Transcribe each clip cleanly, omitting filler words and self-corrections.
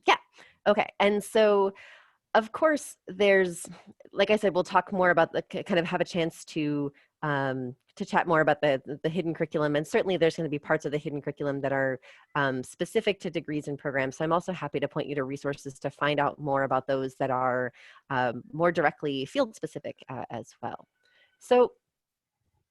Yeah, okay. And so, of course, there's, like I said, we'll talk more about the kind of have a chance to chat more about the hidden curriculum, and certainly there's going to be parts of the hidden curriculum that are specific to degrees and programs. So I'm also happy to point you to resources to find out more about those that are more directly field specific as well. So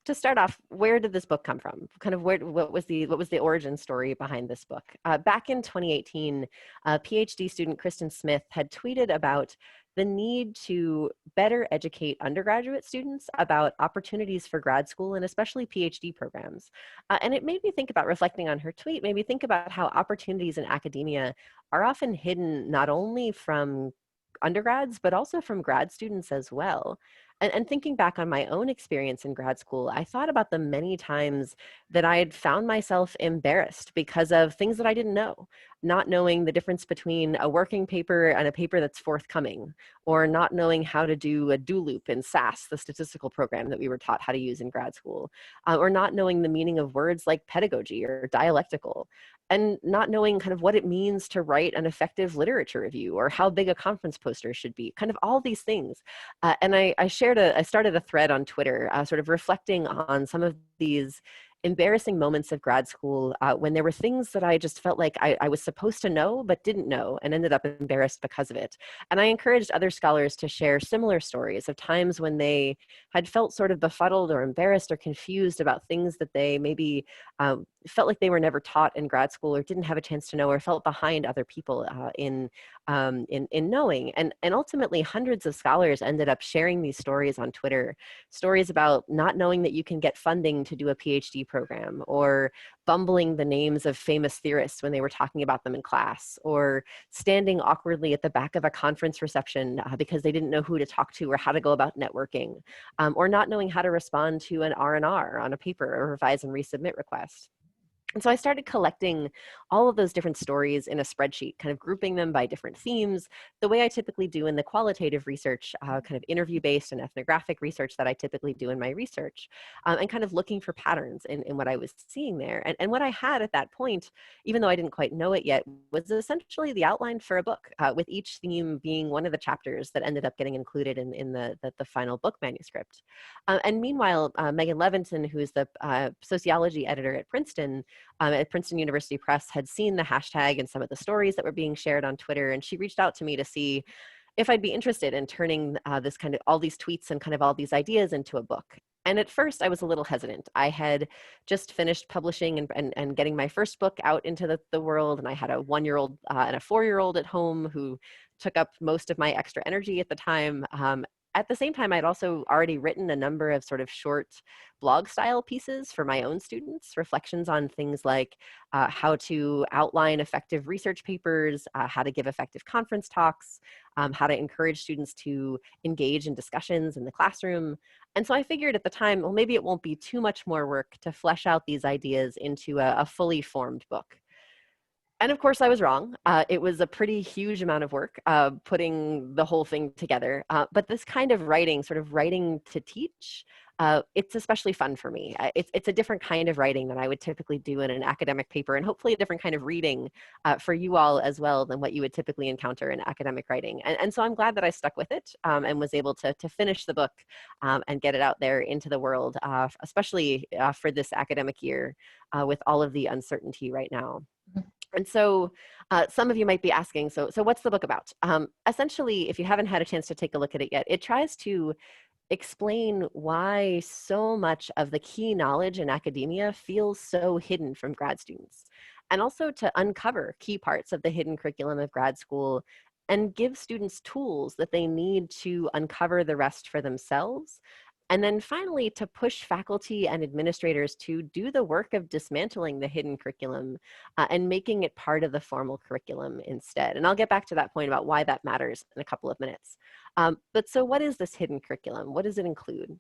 to start off, where did this book come from? Kind of what was the origin story behind this book? Back in 2018, PhD student Kristen Smith had tweeted about the need to better educate undergraduate students about opportunities for grad school and especially PhD programs. And it made me think about, reflecting on her tweet, made me think about how opportunities in academia are often hidden not only from undergrads, but also from grad students as well. And thinking back on my own experience in grad school, I thought about the many times that I had found myself embarrassed because of things that I didn't know, not knowing the difference between a working paper and a paper that's forthcoming, or not knowing how to do a do loop in SAS, the statistical program that we were taught how to use in grad school, or not knowing the meaning of words like pedagogy or dialectical, and not knowing kind of what it means to write an effective literature review or how big a conference poster should be, kind of all these things. And I started a thread on Twitter, sort of reflecting on some of these embarrassing moments of grad school when there were things that I just felt like I was supposed to know but didn't know and ended up embarrassed because of it. And I encouraged other scholars to share similar stories of times when they had felt sort of befuddled or embarrassed or confused about things that they maybe felt like they were never taught in grad school or didn't have a chance to know, or felt behind other people in knowing. And ultimately, hundreds of scholars ended up sharing these stories on Twitter, stories about not knowing that you can get funding to do a PhD program, or bumbling the names of famous theorists when they were talking about them in class, or standing awkwardly at the back of a conference reception because they didn't know who to talk to or how to go about networking, or not knowing how to respond to an R&R on a paper or revise and resubmit request. And so I started collecting all of those different stories in a spreadsheet, kind of grouping them by different themes, the way I typically do in the qualitative research, kind of interview-based and ethnographic research that I typically do in my research, and kind of looking for patterns in what I was seeing there. And what I had at that point, even though I didn't quite know it yet, was essentially the outline for a book, with each theme being one of the chapters that ended up getting included in the final book manuscript. And meanwhile, Megan Levinson, who's the sociology editor at Princeton University Press, had seen the hashtag and some of the stories that were being shared on Twitter, and she reached out to me to see if I'd be interested in turning this kind of all these tweets and kind of all these ideas into a book. And at first, I was a little hesitant. I had just finished publishing and getting my first book out into the world, and I had a 1-year-old and a 4-year-old at home who took up most of my extra energy at the time. At the same time, I'd also already written a number of sort of short blog style pieces for my own students, reflections on things like how to outline effective research papers, how to give effective conference talks, how to encourage students to engage in discussions in the classroom. And so I figured at the time, well, maybe it won't be too much more work to flesh out these ideas into a fully formed book. And of course, I was wrong. It was a pretty huge amount of work putting the whole thing together. But this kind of writing, sort of writing to teach, it's especially fun for me. It's a different kind of writing than I would typically do in an academic paper, and hopefully a different kind of reading for you all as well than what you would typically encounter in academic writing. And so I'm glad that I stuck with it and was able to finish the book and get it out there into the world, especially for this academic year with all of the uncertainty right now. And so some of you might be asking, so what's the book about? Essentially, if you haven't had a chance to take a look at it yet, it tries to explain why so much of the key knowledge in academia feels so hidden from grad students, and also to uncover key parts of the hidden curriculum of grad school and give students tools that they need to uncover the rest for themselves. And then finally, to push faculty and administrators to do the work of dismantling the hidden curriculum and making it part of the formal curriculum instead. And I'll get back to that point about why that matters in a couple of minutes. But so what is this hidden curriculum? What does it include?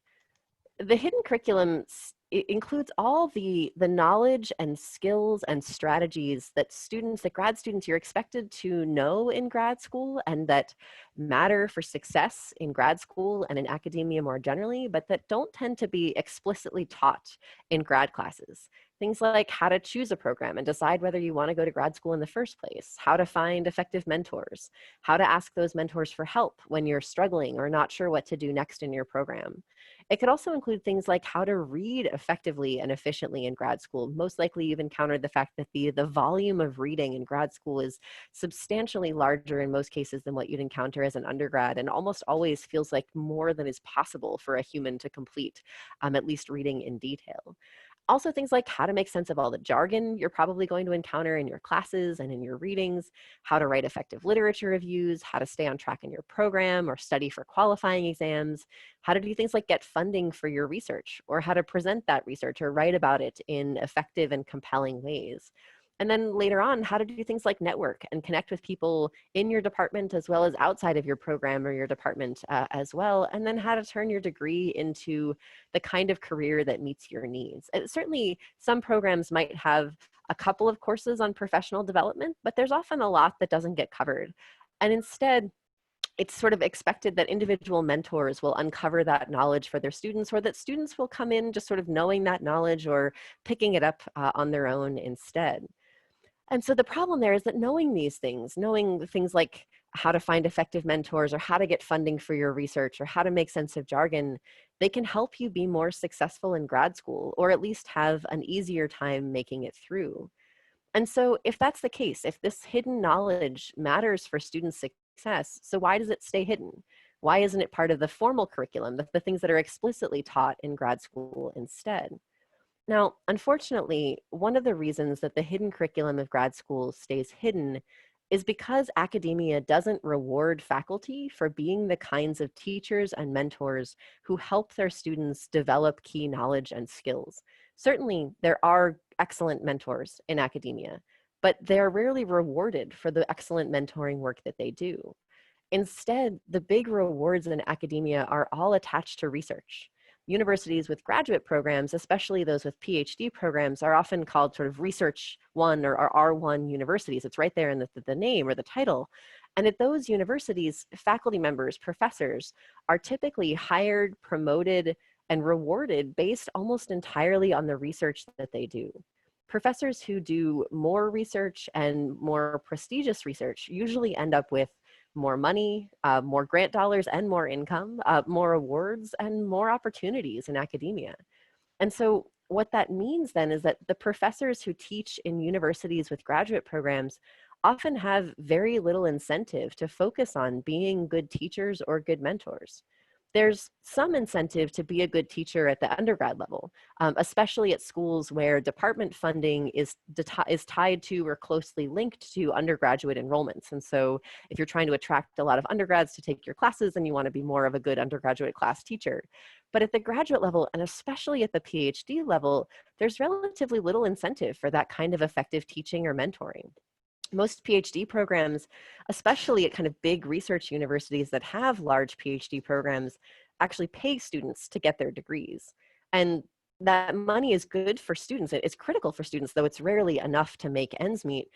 The hidden curriculum it includes all the knowledge and skills and strategies that grad students, you're expected to know in grad school and that matter for success in grad school and in academia more generally, but that don't tend to be explicitly taught in grad classes. Things like how to choose a program and decide whether you want to go to grad school in the first place, how to find effective mentors, how to ask those mentors for help when you're struggling or not sure what to do next in your program. It could also include things like how to read effectively and efficiently in grad school. Most likely you've encountered the fact that the volume of reading in grad school is substantially larger in most cases than what you'd encounter as an undergrad, and almost always feels like more than is possible for a human to complete, at least reading in detail. Also, things like how to make sense of all the jargon you're probably going to encounter in your classes and in your readings, how to write effective literature reviews, how to stay on track in your program or study for qualifying exams, how to do things like get funding for your research, or how to present that research or write about it in effective and compelling ways. And then later on, how to do things like network and connect with people in your department as well as outside of your program or your department as well. And then how to turn your degree into the kind of career that meets your needs. And certainly, some programs might have a couple of courses on professional development, but there's often a lot that doesn't get covered. And instead, it's sort of expected that individual mentors will uncover that knowledge for their students, or that students will come in just sort of knowing that knowledge or picking it up on their own instead. And so the problem there is that knowing these things, knowing things like how to find effective mentors or how to get funding for your research or how to make sense of jargon, they can help you be more successful in grad school, or at least have an easier time making it through. And so if that's the case, if this hidden knowledge matters for student success, so why does it stay hidden? Why isn't it part of the formal curriculum, the things that are explicitly taught in grad school instead? Now, unfortunately, one of the reasons that the hidden curriculum of grad school stays hidden is because academia doesn't reward faculty for being the kinds of teachers and mentors who help their students develop key knowledge and skills. Certainly, there are excellent mentors in academia, but they're rarely rewarded for the excellent mentoring work that they do. Instead, the big rewards in academia are all attached to research. Universities with graduate programs, especially those with PhD programs, are often called sort of Research 1 or R1 universities. It's right there in the name or the title. And at those universities, faculty members, professors, are typically hired, promoted, and rewarded based almost entirely on the research that they do. Professors who do more research and more prestigious research usually end up with more money, more grant dollars and more income, more awards and more opportunities in academia. And so what that means then is that the professors who teach in universities with graduate programs often have very little incentive to focus on being good teachers or good mentors. There's some incentive to be a good teacher at the undergrad level, especially at schools where department funding is tied to or closely linked to undergraduate enrollments. And so if you're trying to attract a lot of undergrads to take your classes and you want to be more of a good undergraduate class teacher. But at the graduate level, and especially at the PhD level, there's relatively little incentive for that kind of effective teaching or mentoring. Most PhD programs, especially at kind of big research universities that have large PhD programs, actually pay students to get their degrees. And that money is good for students. It's critical for students, though it's rarely enough to make ends meet.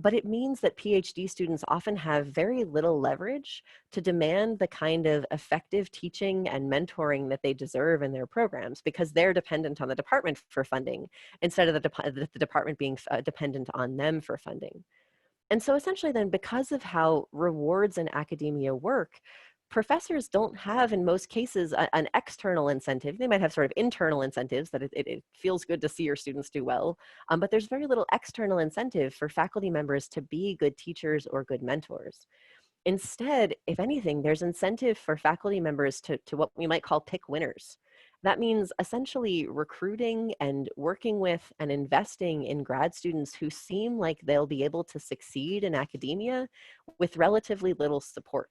But it means that PhD students often have very little leverage to demand the kind of effective teaching and mentoring that they deserve in their programs, because they're dependent on the department for funding instead of the department being dependent on them for funding. And so essentially then, because of how rewards in academia work, professors don't have, in most cases, an external incentive. They might have sort of internal incentives that it feels good to see your students do well, but there's very little external incentive for faculty members to be good teachers or good mentors. Instead, if anything, there's incentive for faculty members to what we might call pick winners. That means essentially recruiting and working with and investing in grad students who seem like they'll be able to succeed in academia with relatively little support.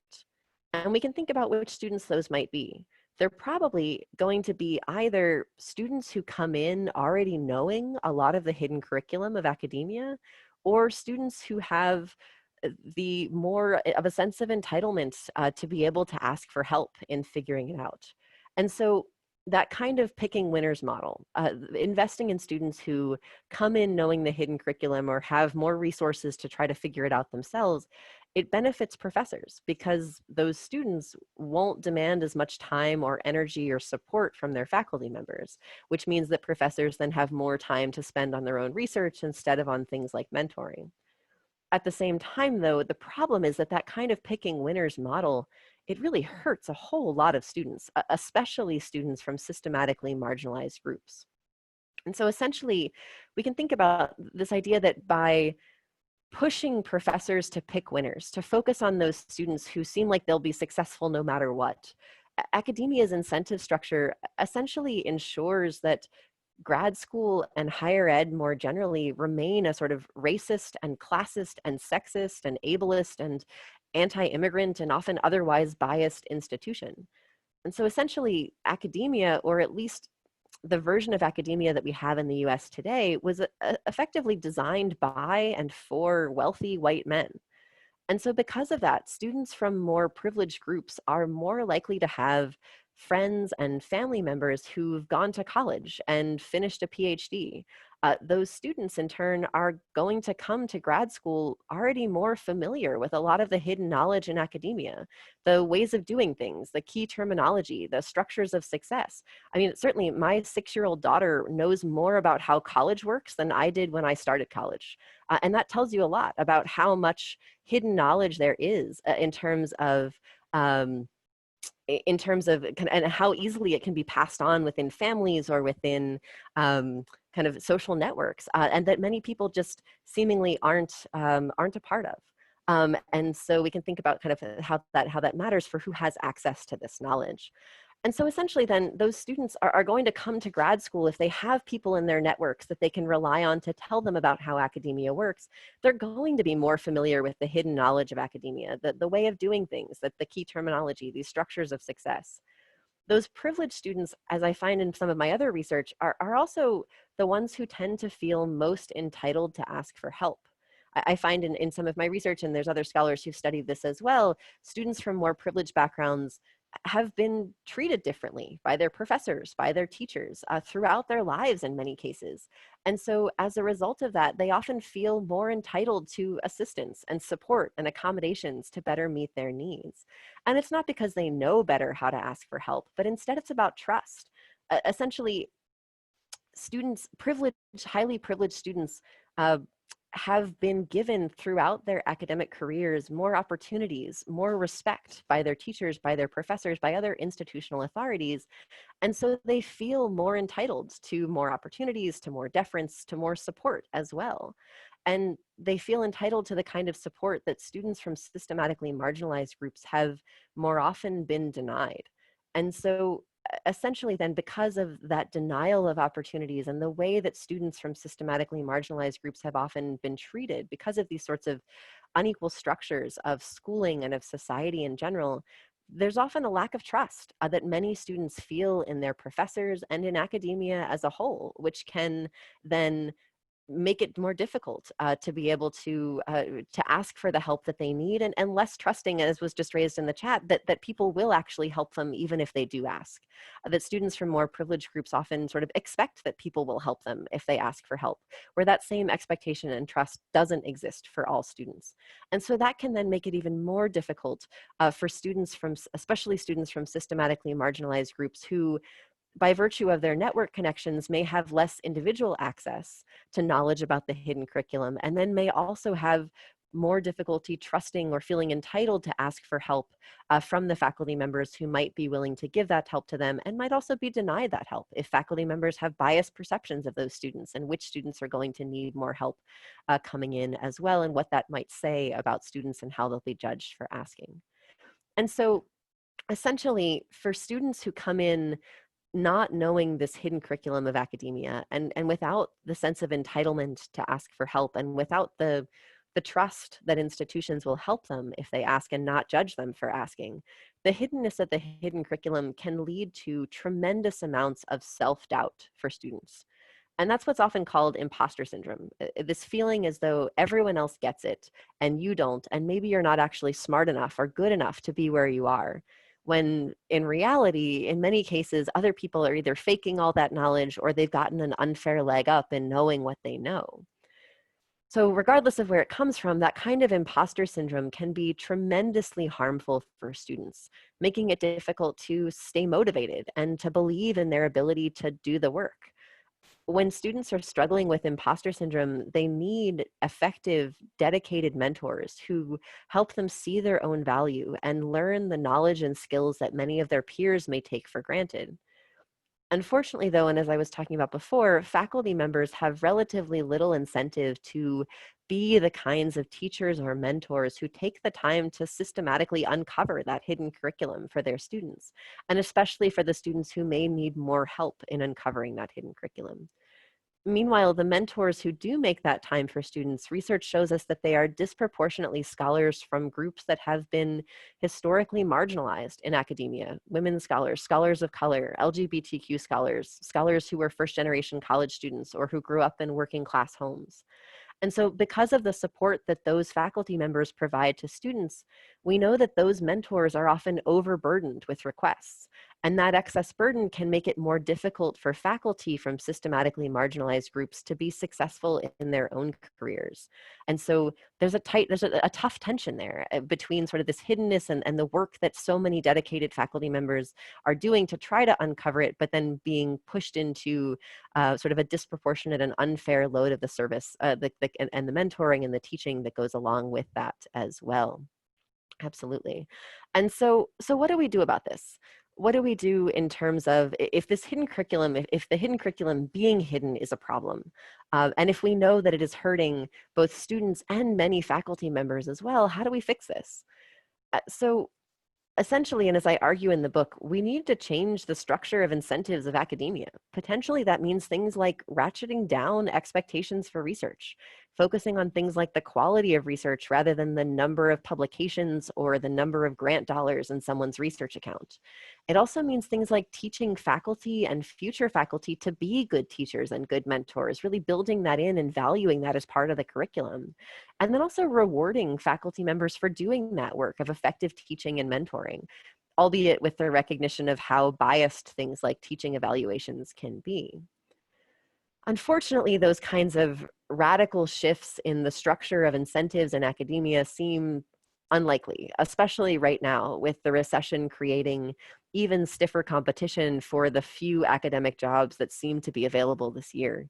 And we can think about which students those might be. They're probably going to be either students who come in already knowing a lot of the hidden curriculum of academia, or students who have the more of a sense of entitlement to be able to ask for help in figuring it out. And so that kind of picking winners model, investing in students who come in knowing the hidden curriculum or have more resources to try to figure it out themselves, it benefits professors because those students won't demand as much time or energy or support from their faculty members, which means that professors then have more time to spend on their own research instead of on things like mentoring. At the same time, though, the problem is that that kind of picking winners model, it really hurts a whole lot of students, especially students from systematically marginalized groups. And so essentially, we can think about this idea that by pushing professors to pick winners, to focus on those students who seem like they'll be successful no matter what, academia's incentive structure essentially ensures that grad school and higher ed more generally remain a sort of racist and classist and sexist and ableist and anti-immigrant and often otherwise biased institution. And so essentially academia, or at least the version of academia that we have in the US today, was effectively designed by and for wealthy white men. And so because of that, students from more privileged groups are more likely to have friends and family members who've gone to college and finished a PhD. Those students in turn are going to come to grad school already more familiar with a lot of the hidden knowledge in academia, the ways of doing things, the key terminology, the structures of success. I mean, certainly my 6-year-old daughter knows more about how college works than I did when I started college. And that tells you a lot about how much hidden knowledge there is um, in terms of and how easily it can be passed on within families or within kind of social networks, and that many people just seemingly aren't a part of. And so we can think about kind of how that matters for who has access to this knowledge. And so essentially then those students are going to come to grad school if they have people in their networks that they can rely on to tell them about how academia works. They're going to be more familiar with the hidden knowledge of academia, the way of doing things, the key terminology, these structures of success. Those privileged students, as I find in some of my other research, are also the ones who tend to feel most entitled to ask for help. I find in some of my research, and there's other scholars who've studied this as well, students from more privileged backgrounds have been treated differently by their professors, by their teachers, throughout their lives in many cases. And so as a result of that, they often feel more entitled to assistance and support and accommodations to better meet their needs. And it's not because they know better how to ask for help, but instead it's about trust. Essentially, students, highly privileged students, uh, have been given throughout their academic careers more opportunities, more respect by their teachers, by their professors, by other institutional authorities. And so they feel more entitled to more opportunities, to more deference, to more support as well. And they feel entitled to the kind of support that students from systematically marginalized groups have more often been denied. And so essentially then, because of that denial of opportunities and the way that students from systematically marginalized groups have often been treated, because of these sorts of unequal structures of schooling and of society in general, there's often a lack of trust that many students feel in their professors and in academia as a whole, which can then make it more difficult to be able to ask for the help that they need, and less trusting, as was just raised in the chat, that people will actually help them even if they do ask. That students from more privileged groups often sort of expect that people will help them if they ask for help, where that same expectation and trust doesn't exist for all students. And so that can then make it even more difficult for students from, especially students from systematically marginalized groups who, by virtue of their network connections, may have less individual access to knowledge about the hidden curriculum, and then may also have more difficulty trusting or feeling entitled to ask for help from the faculty members who might be willing to give that help to them, and might also be denied that help if faculty members have biased perceptions of those students and which students are going to need more help coming in as well, and what that might say about students and how they'll be judged for asking. And so essentially, for students who come in not knowing this hidden curriculum of academia, and without the sense of entitlement to ask for help, and without the trust that institutions will help them if they ask and not judge them for asking, the hiddenness of the hidden curriculum can lead to tremendous amounts of self-doubt for students. And that's what's often called imposter syndrome. This feeling as though everyone else gets it and you don't, and maybe you're not actually smart enough or good enough to be where you are, when in reality, in many cases, other people are either faking all that knowledge or they've gotten an unfair leg up in knowing what they know. So, regardless of where it comes from, that kind of imposter syndrome can be tremendously harmful for students, making it difficult to stay motivated and to believe in their ability to do the work. When students are struggling with imposter syndrome, they need effective, dedicated mentors who help them see their own value and learn the knowledge and skills that many of their peers may take for granted. Unfortunately, though, and as I was talking about before, faculty members have relatively little incentive to be the kinds of teachers or mentors who take the time to systematically uncover that hidden curriculum for their students, and especially for the students who may need more help in uncovering that hidden curriculum. Meanwhile, the mentors who do make that time for students, research shows us that they are disproportionately scholars from groups that have been historically marginalized in academia: women scholars, scholars of color, LGBTQ scholars, scholars who were first generation college students or who grew up in working class homes. And so, because of the support that those faculty members provide to students, we know that those mentors are often overburdened with requests. And that excess burden can make it more difficult for faculty from systematically marginalized groups to be successful in their own careers. And so there's a tough tension there between sort of this hiddenness and the work that so many dedicated faculty members are doing to try to uncover it, but then being pushed into sort of a disproportionate and unfair load of the service, and the mentoring and the teaching that goes along with that as well. Absolutely. And so what do we do about this? What do we do in terms of if this hidden curriculum, if the hidden curriculum being hidden is a problem, and if we know that it is hurting both students and many faculty members as well, how do we fix this? So essentially, and as I argue in the book, we need to change the structure of incentives of academia. Potentially, that means things like ratcheting down expectations for research, focusing on things like the quality of research rather than the number of publications or the number of grant dollars in someone's research account. It also means things like teaching faculty and future faculty to be good teachers and good mentors, really building that in and valuing that as part of the curriculum. And then also rewarding faculty members for doing that work of effective teaching and mentoring, albeit with the recognition of how biased things like teaching evaluations can be. Unfortunately, those kinds of radical shifts in the structure of incentives in academia seem unlikely, especially right now with the recession creating even stiffer competition for the few academic jobs that seem to be available this year.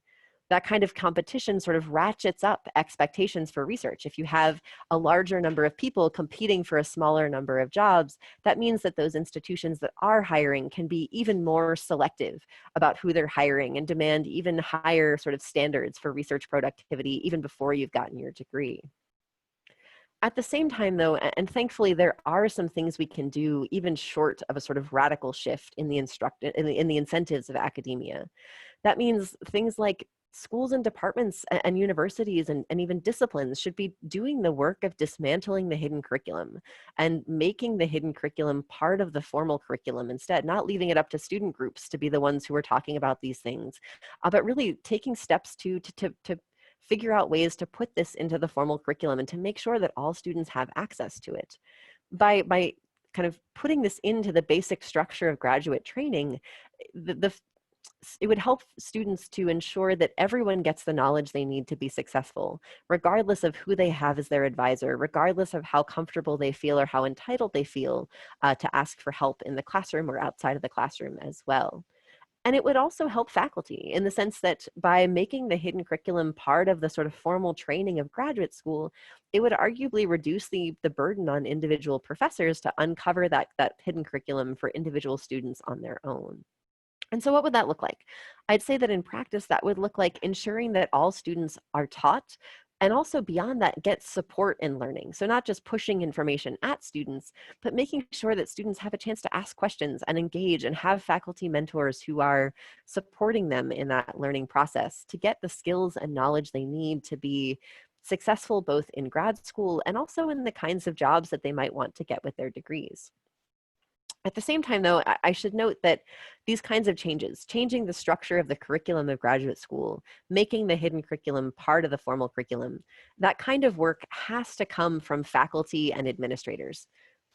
That kind of competition sort of ratchets up expectations for research. If you have a larger number of people competing for a smaller number of jobs, that means that those institutions that are hiring can be even more selective about who they're hiring and demand even higher sort of standards for research productivity even before you've gotten your degree. At the same time, though, and thankfully there are some things we can do even short of a sort of radical shift in the in the incentives of academia. That means things like schools and departments and universities and even disciplines should be doing the work of dismantling the hidden curriculum and making the hidden curriculum part of the formal curriculum instead, not leaving it up to student groups to be the ones who are talking about these things, but really taking steps to figure out ways to put this into the formal curriculum and to make sure that all students have access to it. By kind of putting this into the basic structure of graduate training, the it would help students to ensure that everyone gets the knowledge they need to be successful, regardless of who they have as their advisor, regardless of how comfortable they feel or how entitled they feel to ask for help in the classroom or outside of the classroom as well. And it would also help faculty in the sense that by making the hidden curriculum part of the sort of formal training of graduate school, it would arguably reduce the burden on individual professors to uncover that hidden curriculum for individual students on their own. And so what would that look like? I'd say that in practice, that would look like ensuring that all students are taught and also beyond that, get support in learning. So not just pushing information at students, but making sure that students have a chance to ask questions and engage and have faculty mentors who are supporting them in that learning process to get the skills and knowledge they need to be successful both in grad school and also in the kinds of jobs that they might want to get with their degrees. At the same time, though, I should note that these kinds of changes, changing the structure of the curriculum of graduate school, making the hidden curriculum part of the formal curriculum, that kind of work has to come from faculty and administrators.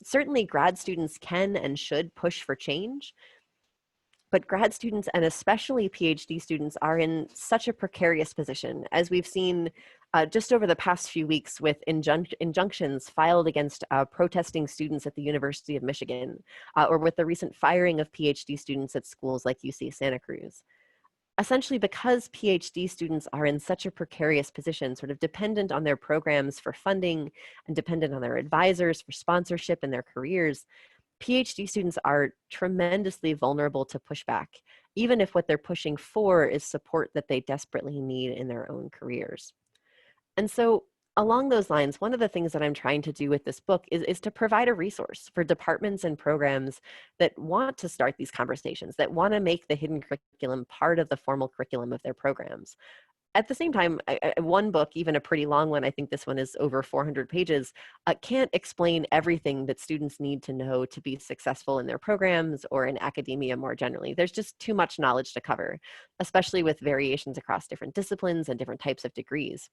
certainly grad students can and should push for change, but grad students and especially PhD students are in such a precarious position, as we've seen just over the past few weeks with injunctions filed against protesting students at the University of Michigan, or with the recent firing of PhD students at schools like UC Santa Cruz. Essentially, because PhD students are in such a precarious position, sort of dependent on their programs for funding and dependent on their advisors for sponsorship in their careers, PhD students are tremendously vulnerable to pushback, even if what they're pushing for is support that they desperately need in their own careers. And so, along those lines, one of the things that I'm trying to do with this book is to provide a resource for departments and programs that want to start these conversations, that want to make the hidden curriculum part of the formal curriculum of their programs. At the same time, one book, even a pretty long one, I think this one is over 400 pages, can't explain everything that students need to know to be successful in their programs or in academia more generally. There's just too much knowledge to cover, especially with variations across different disciplines and different types of degrees.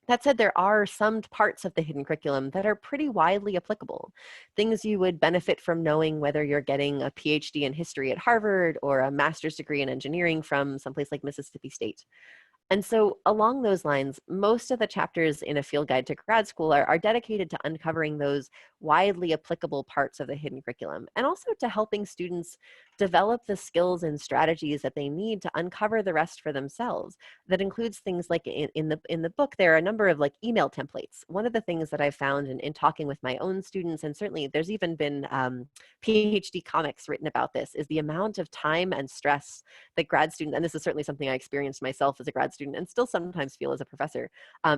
That said, there are some parts of the hidden curriculum that are pretty widely applicable. Things you would benefit from knowing whether you're getting a PhD in history at Harvard or a master's degree in engineering from someplace like Mississippi State. And so along those lines, most of the chapters in A Field Guide to Grad School are dedicated to uncovering those widely applicable parts of the hidden curriculum, and also to helping students develop the skills and strategies that they need to uncover the rest for themselves. That includes things like in the book, there are a number of like email templates. One of the things that I've found in talking with my own students, and certainly there's even been PhD comics written about this, is the amount of time and stress that grad students, and this is certainly something I experienced myself as a grad student and still sometimes feel as a professor,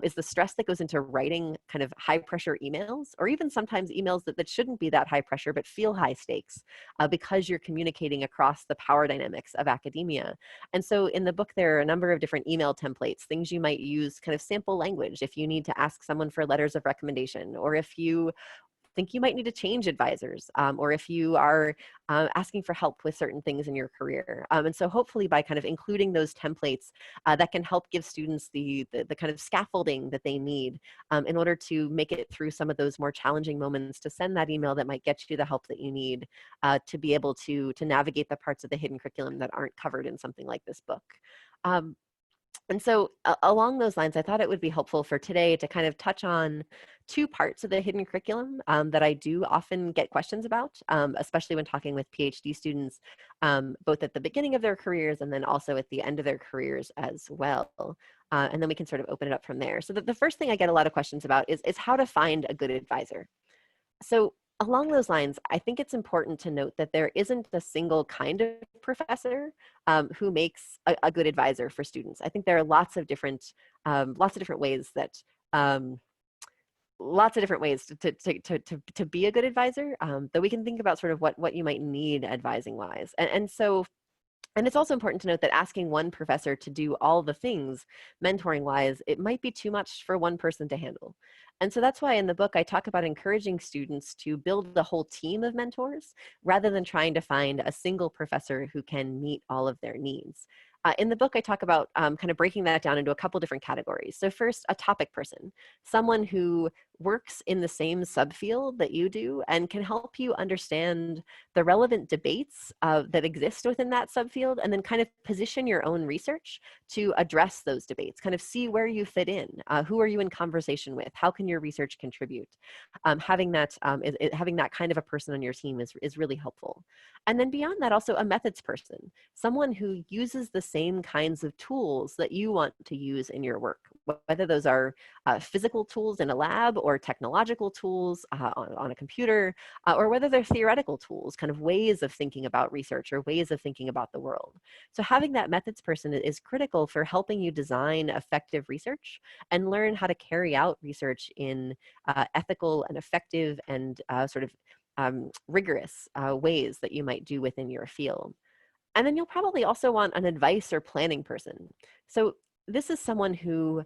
is the stress that goes into writing kind of high pressure emails, or even sometimes emails that shouldn't be that high pressure but feel high stakes, because you're communicating across the power dynamics of academia. And so in the book, there are a number of different email templates, things you might use, kind of sample language if you need to ask someone for letters of recommendation, or if you think you might need to change advisors, or if you are asking for help with certain things in your career. And so hopefully by kind of including those templates, that can help give students the kind of scaffolding that they need in order to make it through some of those more challenging moments, to send that email that might get you the help that you need to be able to navigate the parts of the hidden curriculum that aren't covered in something like this book. And so along those lines, I thought it would be helpful for today to kind of touch on two parts of the hidden curriculum that I do often get questions about, especially when talking with PhD students, both at the beginning of their careers and then also at the end of their careers as well. And then we can sort of open it up from there. So the first thing I get a lot of questions about is how to find a good advisor. So along those lines, I think it's important to note that there isn't a single kind of professor who makes a good advisor for students. I think there are lots of different ways that lots of different ways to be a good advisor, that we can think about sort of what you might need advising wise. And it's also important to note that asking one professor to do all the things mentoring wise, it might be too much for one person to handle. And so that's why in the book, I talk about encouraging students to build a whole team of mentors rather than trying to find a single professor who can meet all of their needs. In the book, I talk about kind of breaking that down into a couple different categories. So first, a topic person, someone who works in the same subfield that you do and can help you understand the relevant debates that exist within that subfield, and then kind of position your own research to address those debates, kind of see where you fit in, who are you in conversation with, how can your research contribute. Having that kind of a person on your team is really helpful. And then beyond that, also a methods person, someone who uses the same kinds of tools that you want to use in your work, whether those are physical tools in a lab or technological tools on a computer, or whether they're theoretical tools, kind of ways of thinking about research or ways of thinking about the world. So having that methods person is critical for helping you design effective research and learn how to carry out research in ethical and effective and sort of rigorous ways that you might do within your field. And then you'll probably also want an advice or planning person. So this is someone who,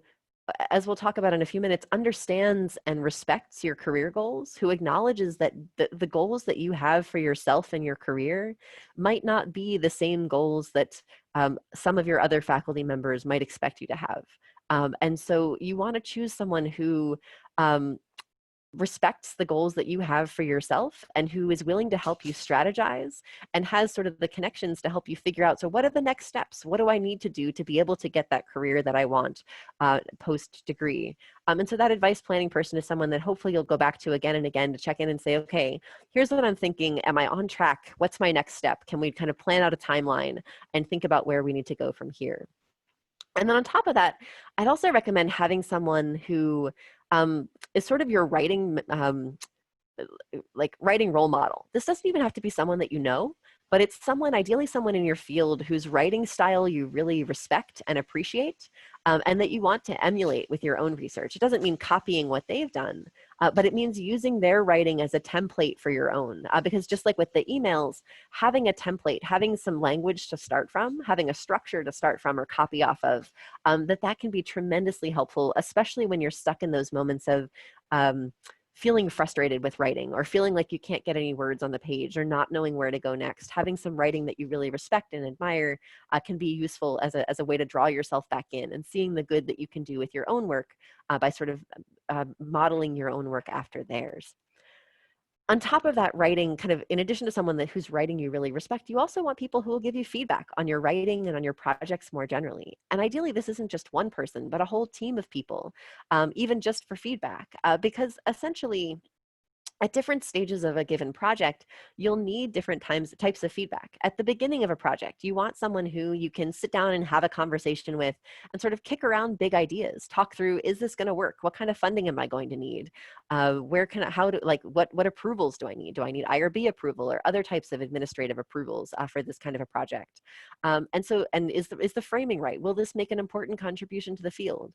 as we'll talk about in a few minutes, understands and respects your career goals, who acknowledges that the goals that you have for yourself and your career might not be the same goals that some of your other faculty members might expect you to have. And so you want to choose someone who respects the goals that you have for yourself and who is willing to help you strategize and has sort of the connections to help you figure out, so what are the next steps? What do I need to do to be able to get that career that I want post degree? And so that advice planning person is someone that hopefully you'll go back to again and again to check in and say, okay, here's what I'm thinking. Am I on track? What's my next step? Can we kind of plan out a timeline and think about where we need to go from here? And then on top of that, I'd also recommend having someone who is sort of your writing, like writing role model. This doesn't even have to be someone that you know, but it's someone, ideally someone in your field whose writing style you really respect and appreciate, and that you want to emulate with your own research. It doesn't mean copying what they've done, but it means using their writing as a template for your own. Because just like with the emails, having a template, having some language to start from, having a structure to start from or copy off of, that can be tremendously helpful, especially when you're stuck in those moments of feeling frustrated with writing or feeling like you can't get any words on the page or not knowing where to go next. Having some writing that you really respect and admire can be useful as a way to draw yourself back in and seeing the good that you can do with your own work by sort of modeling your own work after theirs. On top of that writing, kind of in addition to someone whose writing you really respect, you also want people who will give you feedback on your writing and on your projects more generally. And ideally, this isn't just one person, but a whole team of people, even just for feedback, because essentially, at different stages of a given project, you'll need different types of feedback. At the beginning of a project, you want someone who you can sit down and have a conversation with and sort of kick around big ideas, talk through, is this going to work? What kind of funding am I going to need? Where can I, how do, like, what approvals do I need? Do I need IRB approval or other types of administrative approvals for this kind of a project? And is the framing right? Will this make an important contribution to the field?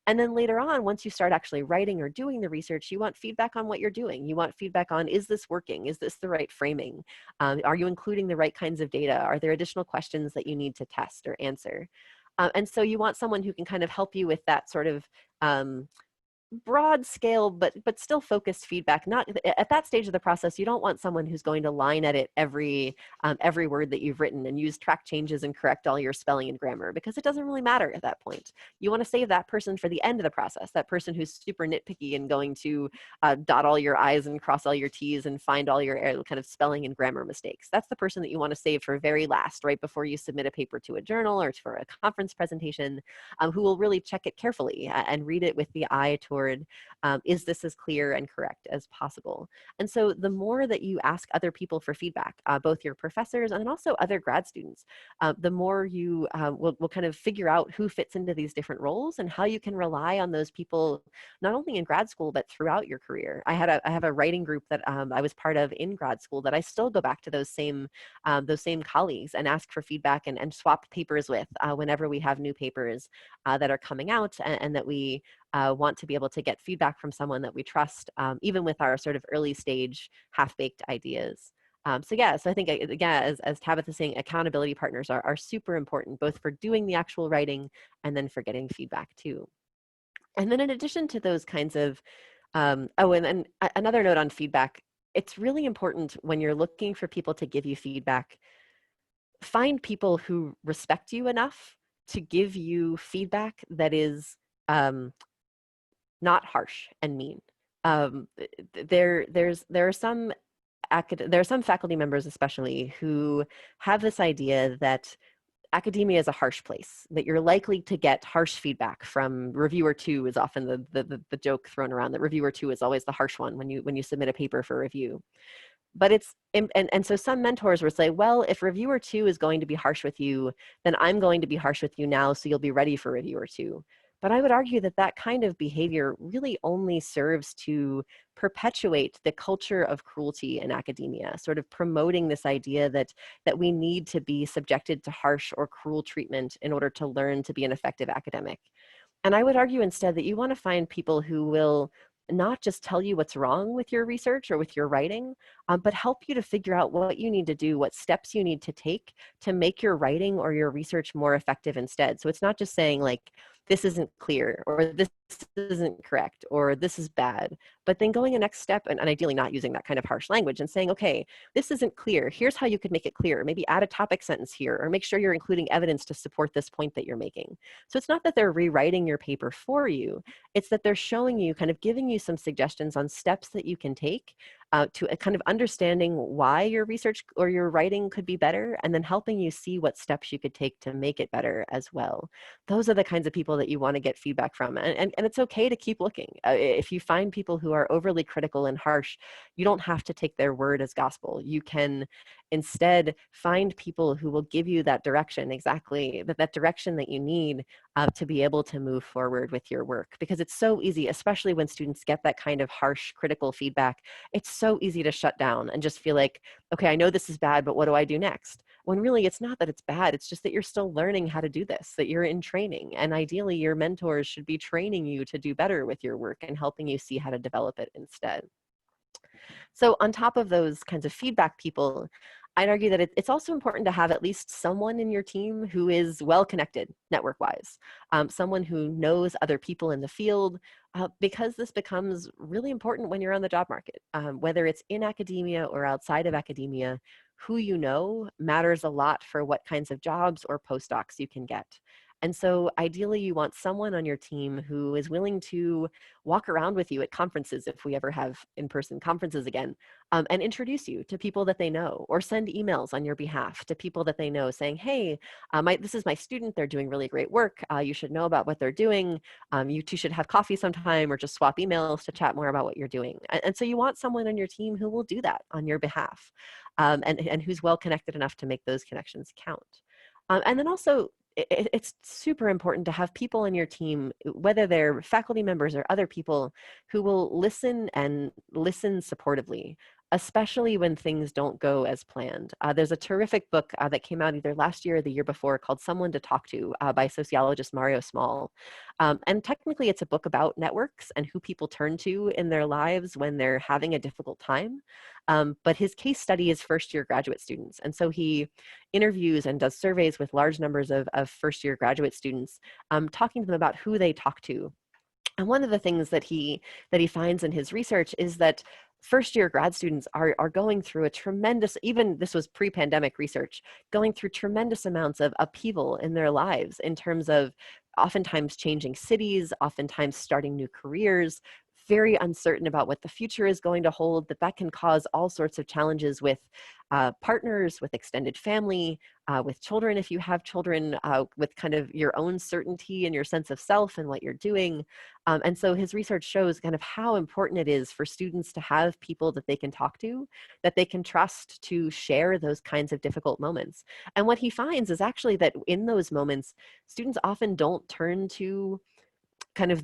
And then later on, once you start actually writing or doing the research, you want feedback on what you're doing. You want feedback on, is this working? Is this the right framing? Are you including the right kinds of data? Are there additional questions that you need to test or answer? And so you want someone who can kind of help you with that sort of broad scale, but still focused feedback. Not at that stage of the process, you don't want someone who's going to line edit every word that you've written and use track changes and correct all your spelling and grammar, because it doesn't really matter at that point. You want to save that person for the end of the process, that person who's super nitpicky and going to dot all your I's and cross all your T's and find all your kind of spelling and grammar mistakes. That's the person that you want to save for very last, right before you submit a paper to a journal or for a conference presentation, who will really check it carefully and read it with the eye toward is this as clear and correct as possible? And so the more that you ask other people for feedback, both your professors and also other grad students, the more you will kind of figure out who fits into these different roles and how you can rely on those people, not only in grad school, but throughout your career. I have a writing group that I was part of in grad school that I still go back to those same colleagues and ask for feedback and swap papers with whenever we have new papers that are coming out, and that we want to be able to get feedback from someone that we trust, even with our sort of early stage half-baked ideas. So I think, again, as Tabitha's saying, accountability partners are super important, both for doing the actual writing and then for getting feedback too. And then in addition to those kinds of, and then another note on feedback, it's really important when you're looking for people to give you feedback, find people who respect you enough to give you feedback that is not harsh and mean. There are some faculty members especially who have this idea that academia is a harsh place, that you're likely to get harsh feedback from reviewer two is often the joke thrown around, that reviewer two is always the harsh one when you submit a paper for review. But and so some mentors will say, well, if reviewer two is going to be harsh with you, then I'm going to be harsh with you now, so you'll be ready for reviewer two. But I would argue that that kind of behavior really only serves to perpetuate the culture of cruelty in academia, sort of promoting this idea that we need to be subjected to harsh or cruel treatment in order to learn to be an effective academic. And I would argue instead that you want to find people who will not just tell you what's wrong with your research or with your writing, but help you to figure out what you need to do, what steps you need to take to make your writing or your research more effective instead. So it's not just saying like, this isn't clear, or this isn't correct, or this is bad. But then going a next step, and ideally not using that kind of harsh language, and saying, okay, this isn't clear. Here's how you could make it clear. Maybe add a topic sentence here, or make sure you're including evidence to support this point that you're making. So it's not that they're rewriting your paper for you. It's that they're showing you, kind of giving you some suggestions on steps that you can take to a kind of understanding why your research or your writing could be better, and then helping you see what steps you could take to make it better as well. Those are the kinds of people that you want to get feedback from. And it's okay to keep looking. If you find people who are overly critical and harsh, you don't have to take their word as gospel. You can instead find people who will give you that direction, exactly that direction that you need to be able to move forward with your work. Because it's so easy, especially when students get that kind of harsh, critical feedback, it's so easy to shut down and just feel like, okay, I know this is bad, but what do I do next? When really it's not that it's bad, it's just that you're still learning how to do this, that you're in training. And ideally, your mentors should be training you to do better with your work and helping you see how to develop it instead. So on top of those kinds of feedback people, I'd argue that it's also important to have at least someone in your team who is well-connected network-wise, someone who knows other people in the field, because this becomes really important when you're on the job market. Whether it's in academia or outside of academia, who you know matters a lot for what kinds of jobs or postdocs you can get. And so ideally, you want someone on your team who is willing to walk around with you at conferences, if we ever have in-person conferences again, and introduce you to people that they know, or send emails on your behalf to people that they know saying, hey, this is my student, they're doing really great work, you should know about what they're doing, you two should have coffee sometime, or just swap emails to chat more about what you're doing. And so you want someone on your team who will do that on your behalf, and who's well connected enough to make those connections count. And then also, it's super important to have people in your team, whether they're faculty members or other people, who will listen and listen supportively, especially when things don't go as planned. There's a terrific book that came out either last year or the year before called Someone to Talk to by sociologist Mario Small. And technically it's a book about networks and who people turn to in their lives when they're having a difficult time. But his case study is first-year graduate students. And so he interviews and does surveys with large numbers of first-year graduate students, talking to them about who they talk to. And one of the things that he finds in his research is that first-year grad students are going through a tremendous, even this was pre-pandemic research, going through tremendous amounts of upheaval in their lives in terms of oftentimes changing cities, oftentimes starting new careers, very uncertain about what the future is going to hold, that can cause all sorts of challenges with partners, with extended family, with children if you have children, with kind of your own certainty and your sense of self and what you're doing. And so his research shows kind of how important it is for students to have people that they can talk to, that they can trust to share those kinds of difficult moments. And what he finds is actually that in those moments, students often don't turn to kind of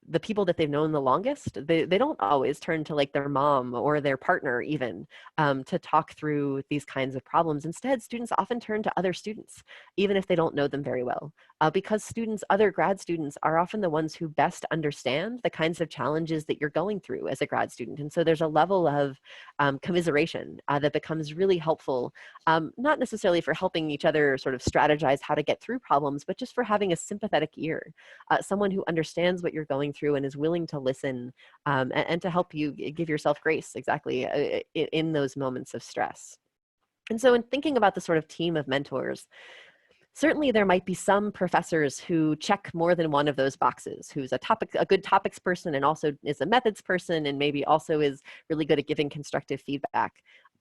the people that they've known the longest. They don't always turn to like their mom or their partner even, to talk through these kinds of problems. Instead, students often turn to other students, even if they don't know them very well, because other grad students are often the ones who best understand the kinds of challenges that you're going through as a grad student. And so there's a level of commiseration that becomes really helpful, not necessarily for helping each other sort of strategize how to get through problems, but just for having a sympathetic ear, someone who understands what you're going through and is willing to listen, and to help you give yourself grace, exactly, in those moments of stress. And so in thinking about the sort of team of mentors, certainly there might be some professors who check more than one of those boxes, who's a good topics person and also is a methods person and maybe also is really good at giving constructive feedback.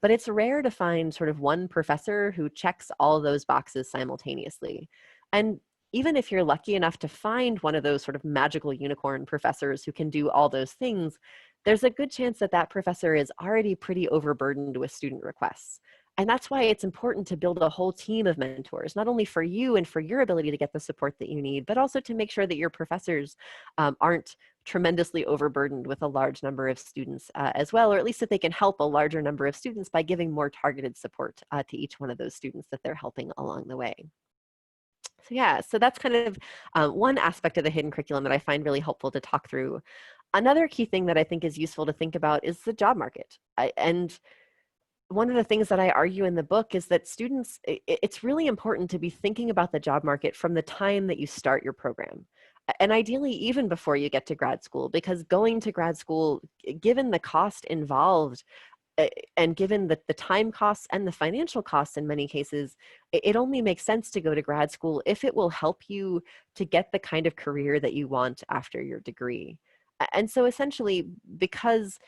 But it's rare to find sort of one professor who checks all those boxes simultaneously. And even if you're lucky enough to find one of those sort of magical unicorn professors who can do all those things, there's a good chance that that professor is already pretty overburdened with student requests. And that's why it's important to build a whole team of mentors, not only for you and for your ability to get the support that you need, but also to make sure that your professors aren't tremendously overburdened with a large number of students as well, or at least that they can help a larger number of students by giving more targeted support to each one of those students that they're helping along the way. So yeah, so that's kind of one aspect of the hidden curriculum that I find really helpful to talk through. Another key thing that I think is useful to think about is the job market. And one of the things that I argue in the book is that students, it's really important to be thinking about the job market from the time that you start your program. And ideally, even before you get to grad school, because going to grad school, given the cost involved, and given the time costs and the financial costs in many cases, it only makes sense to go to grad school if it will help you to get the kind of career that you want after your degree. And so essentially, because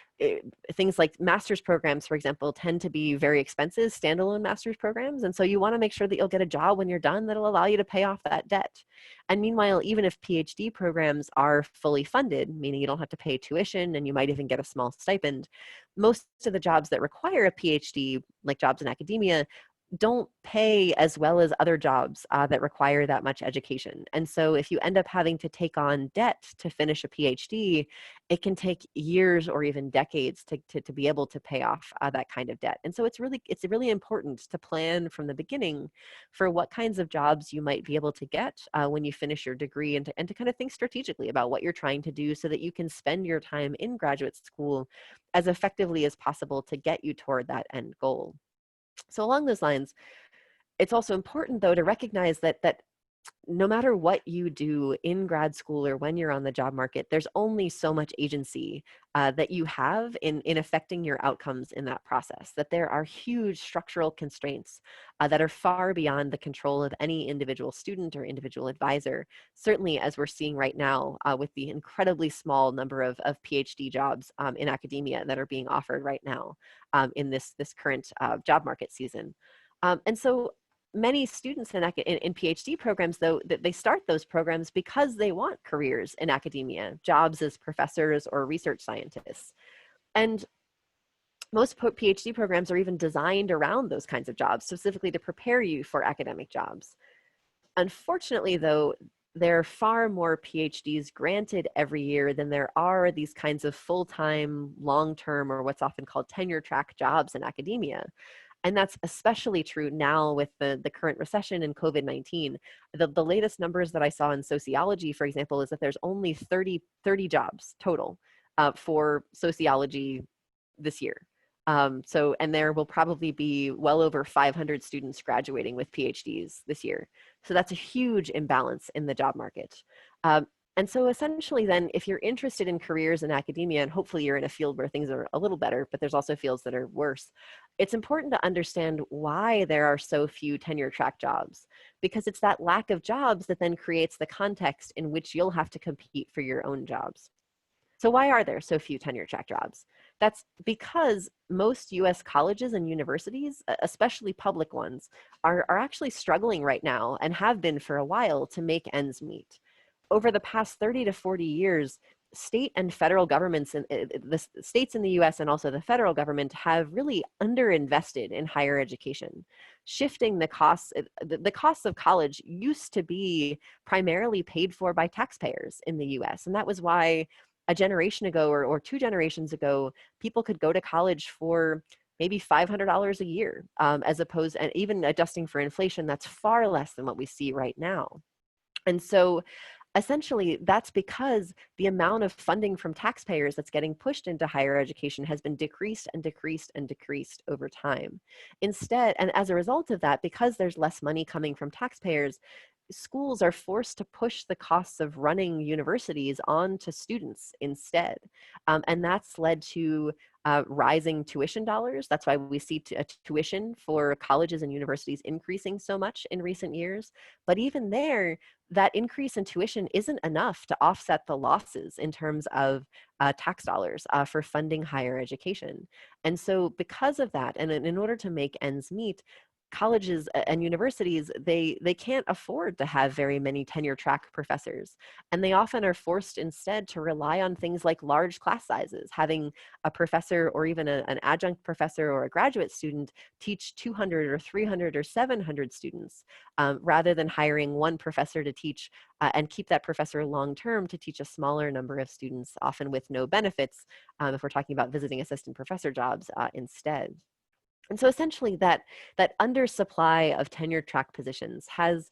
things like master's programs, for example, tend to be very expensive standalone master's programs. And so you want to make sure that you'll get a job when you're done that'll allow you to pay off that debt. And meanwhile, even if PhD programs are fully funded, meaning you don't have to pay tuition and you might even get a small stipend, most of the jobs that require a PhD, like jobs in academia, don't pay as well as other jobs that require that much education. And so if you end up having to take on debt to finish a PhD, it can take years or even decades to be able to pay off that kind of debt. And so it's really important to plan from the beginning for what kinds of jobs you might be able to get when you finish your degree, and to kind of think strategically about what you're trying to do so that you can spend your time in graduate school as effectively as possible to get you toward that end goal. So along those lines, it's also important, though, to recognize that no matter what you do in grad school or when you're on the job market, there's only so much agency that you have in affecting your outcomes in that process, that there are huge structural constraints that are far beyond the control of any individual student or individual advisor, certainly as we're seeing right now with the incredibly small number of PhD jobs in academia that are being offered right now in this current job market season. And so many students in PhD programs, though, that they start those programs because they want careers in academia, jobs as professors or research scientists. And most PhD programs are even designed around those kinds of jobs, specifically to prepare you for academic jobs. Unfortunately, though, there are far more PhDs granted every year than there are these kinds of full-time, long-term, or what's often called tenure track jobs in academia. And that's especially true now with the current recession and COVID-19. The latest numbers that I saw in sociology, for example, is that there's only 30 jobs total for sociology this year. And there will probably be well over 500 students graduating with PhDs this year. So that's a huge imbalance in the job market. And so essentially then, if you're interested in careers in academia, and hopefully you're in a field where things are a little better, but there's also fields that are worse, it's important to understand why there are so few tenure track jobs, because it's that lack of jobs that then creates the context in which you'll have to compete for your own jobs. So why are there so few tenure track jobs? That's because most US colleges and universities, especially public ones, are actually struggling right now and have been for a while to make ends meet. Over the past 30 to 40 years, state and federal governments, and the states in the US and also the federal government, have really underinvested in higher education, shifting the costs. The costs of college used to be primarily paid for by taxpayers in the US. And that was why a generation ago or two generations ago, people could go to college for maybe $500 a year, as opposed, and even adjusting for inflation, that's far less than what we see right now. And so essentially, that's because the amount of funding from taxpayers that's getting pushed into higher education has been decreased and decreased and decreased over time. Instead, and as a result of that, because there's less money coming from taxpayers, schools are forced to push the costs of running universities onto students instead. And that's led to rising tuition dollars. That's why we see tuition for colleges and universities increasing so much in recent years. But even there, that increase in tuition isn't enough to offset the losses in terms of tax dollars for funding higher education. And so because of that, and in order to make ends meet, colleges and universities, they can't afford to have very many tenure track professors. And they often are forced instead to rely on things like large class sizes, having a professor or even an adjunct professor or a graduate student teach 200 or 300 or 700 students, rather than hiring one professor to teach and keep that professor long term to teach a smaller number of students, often with no benefits, if we're talking about visiting assistant professor jobs instead. And so essentially that undersupply of tenure track positions has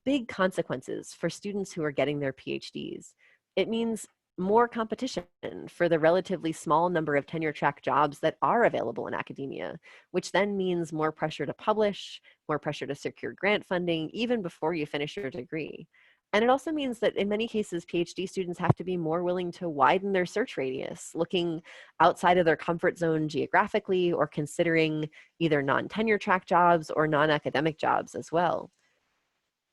big consequences for students who are getting their PhDs. It means more competition for the relatively small number of tenure track jobs that are available in academia, which then means more pressure to publish, more pressure to secure grant funding, even before you finish your degree. And it also means that in many cases, PhD students have to be more willing to widen their search radius, looking outside of their comfort zone geographically or considering either non-tenure track jobs or non-academic jobs as well.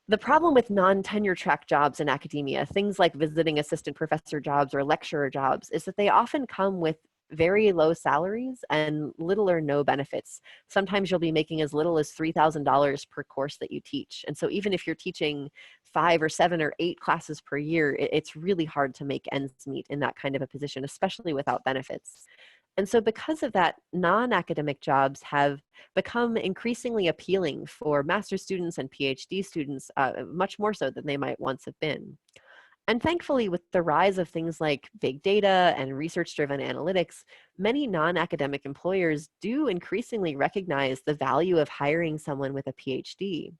The problem with non-tenure track jobs in academia, things like visiting assistant professor jobs or lecturer jobs, is that they often come with very low salaries and little or no benefits. Sometimes you'll be making as little as $3,000 per course that you teach. And so even if you're teaching 5 or 7 or 8 classes per year, it's really hard to make ends meet in that kind of a position, especially without benefits. And so because of that, non-academic jobs have become increasingly appealing for master's students and PhD students, much more so than they might once have been. And thankfully, with the rise of things like big data and research-driven analytics, many non-academic employers do increasingly recognize the value of hiring someone with a PhD.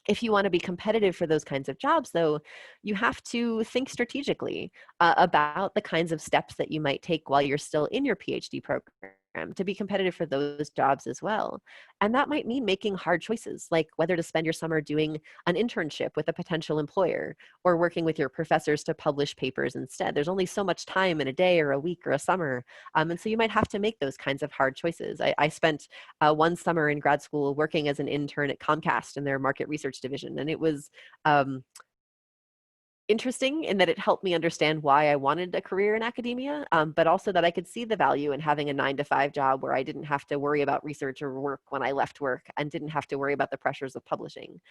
If you want to be competitive for those kinds of jobs, though, you have to think strategically about the kinds of steps that you might take while you're still in your PhD program to be competitive for those jobs as well. And that might mean making hard choices, like whether to spend your summer doing an internship with a potential employer or working with your professors to publish papers instead. There's only so much time in a day or a week or a summer. And so you might have to make those kinds of hard choices. I spent one summer in grad school working as an intern at Comcast in their market research division. And it was interesting in that it helped me understand why I wanted a career in academia, but also that I could see the value in having a 9-to-5 job where I didn't have to worry about research or work when I left work and didn't have to worry about the pressures of publishing.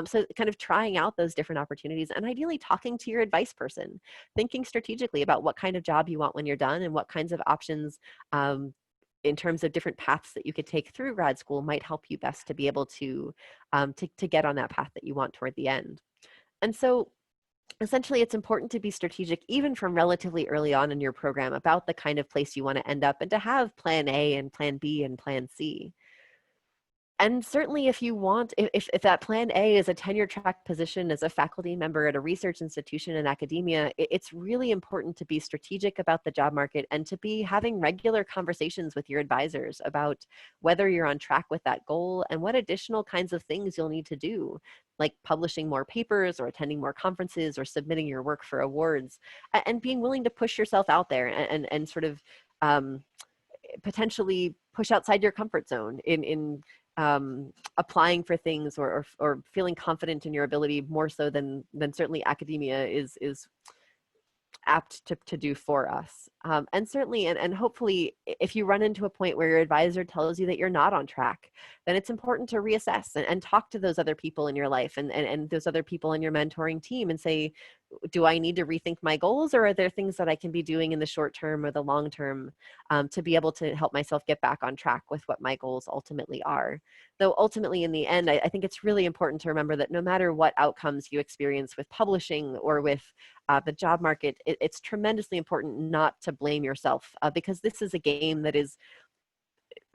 So kind of trying out those different opportunities and ideally talking to your advice person, thinking strategically about what kind of job you want when you're done and what kinds of options in terms of different paths that you could take through grad school might help you best to be able to get on that path that you want toward the end. And so essentially, it's important to be strategic, even from relatively early on in your program, about the kind of place you want to end up and to have plan A and plan B and plan C. And certainly if you want, if that plan A is a tenure track position as a faculty member at a research institution in academia, it's really important to be strategic about the job market and to be having regular conversations with your advisors about whether you're on track with that goal and what additional kinds of things you'll need to do, like publishing more papers or attending more conferences or submitting your work for awards, and being willing to push yourself out there and sort of potentially push outside your comfort zone in applying for things or feeling confident in your ability more so than certainly academia is apt to do for us. And certainly, and hopefully, if you run into a point where your advisor tells you that you're not on track, then it's important to reassess and talk to those other people in your life and those other people in your mentoring team and say, do I need to rethink my goals, or are there things that I can be doing in the short term or the long term to be able to help myself get back on track with what my goals ultimately are? Though ultimately, in the end, I think it's really important to remember that no matter what outcomes you experience with publishing or with the job market, it's tremendously important not to blame yourself because this is a game that is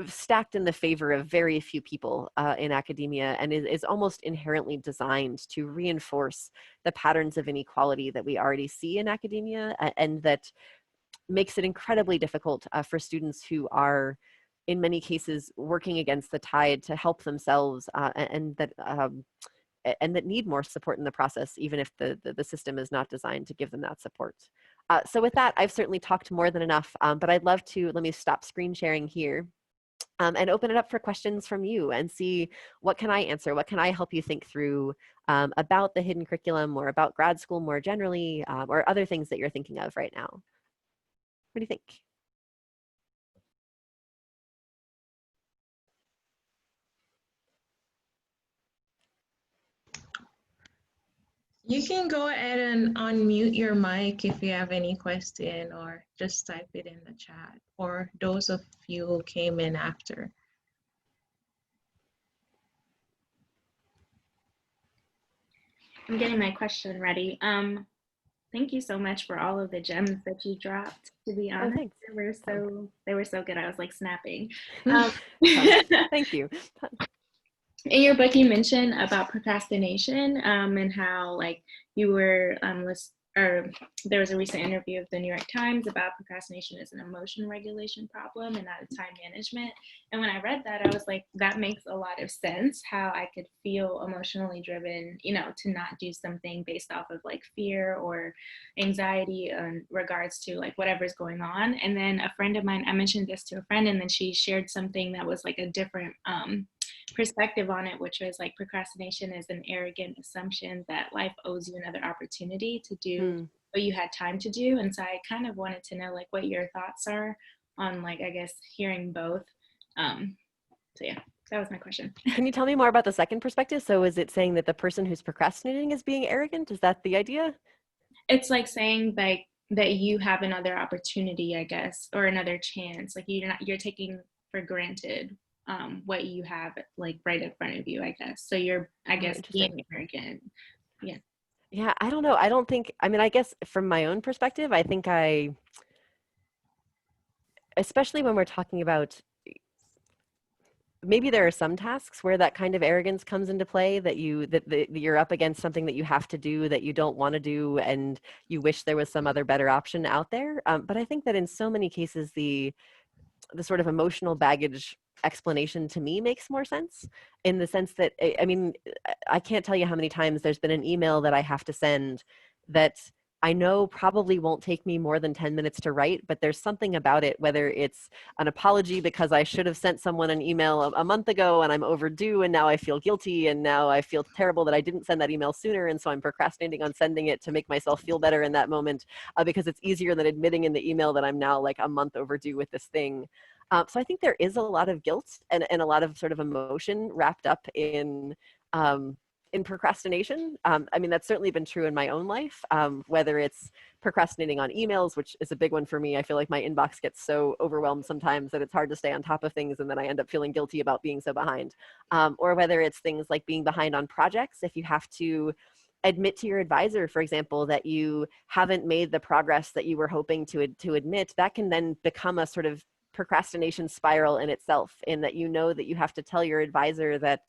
stacked in the favor of very few people in academia and is almost inherently designed to reinforce the patterns of inequality that we already see in academia and that makes it incredibly difficult for students who are in many cases working against the tide to help themselves and that need more support in the process, even if the system is not designed to give them that support. So with that, I've certainly talked more than enough, but I'd love to, let me stop screen sharing here and open it up for questions from you and see what can I answer, what can I help you think through about the hidden curriculum or about grad school more generally, or other things that you're thinking of right now. What do you think? You can go ahead and unmute your mic if you have any question, or just type it in the chat, or those of you who came in after. I'm getting my question ready. Thank you so much for all of the gems that you dropped. To be honest, thanks. they were so good. I was like snapping. Thank you. In your book, you mentioned about procrastination and how like you were or there was a recent interview of the New York Times about procrastination as an emotion regulation problem and not a time management. And when I read that, I was like, that makes a lot of sense, how I could feel emotionally driven, you know, to not do something based off of like fear or anxiety in regards to like whatever's going on. And then a friend of mine, I mentioned this to a friend, and then she shared something that was like a different perspective on it, which was like procrastination is an arrogant assumption that life owes you another opportunity to do what you had time to do. And so I kind of wanted to know like what your thoughts are on like, I guess, hearing both. So yeah, that was my question. Can you tell me more about the second perspective? So is it saying that the person who's procrastinating is being arrogant? Is that the idea? It's like saying like that you have another opportunity, I guess, or another chance. Like you're taking for granted what you have like right in front of you, I guess. So you're, I guess, being arrogant. Yeah. Yeah, I don't know. I don't think, I mean, I guess from my own perspective, I think especially when we're talking about, maybe there are some tasks where that kind of arrogance comes into play, that you're up against something that you have to do that you don't want to do, and you wish there was some other better option out there. But I think that in so many cases, the sort of emotional baggage explanation to me makes more sense, in the sense that, I mean, I can't tell you how many times there's been an email that I have to send that I know probably won't take me more than 10 minutes to write, but there's something about it, whether it's an apology because I should have sent someone an email a month ago and I'm overdue and now I feel guilty and now I feel terrible that I didn't send that email sooner, and so I'm procrastinating on sending it to make myself feel better in that moment, because it's easier than admitting in the email that I'm now like a month overdue with this thing. So I think there is a lot of guilt and a lot of sort of emotion wrapped up in procrastination. I mean, that's certainly been true in my own life, whether it's procrastinating on emails, which is a big one for me. I feel like my inbox gets so overwhelmed sometimes that it's hard to stay on top of things, and then I end up feeling guilty about being so behind. Or whether it's things like being behind on projects. If you have to admit to your advisor, for example, that you haven't made the progress that you were hoping to admit, that can then become a sort of procrastination spiral in itself, in that you know that you have to tell your advisor that,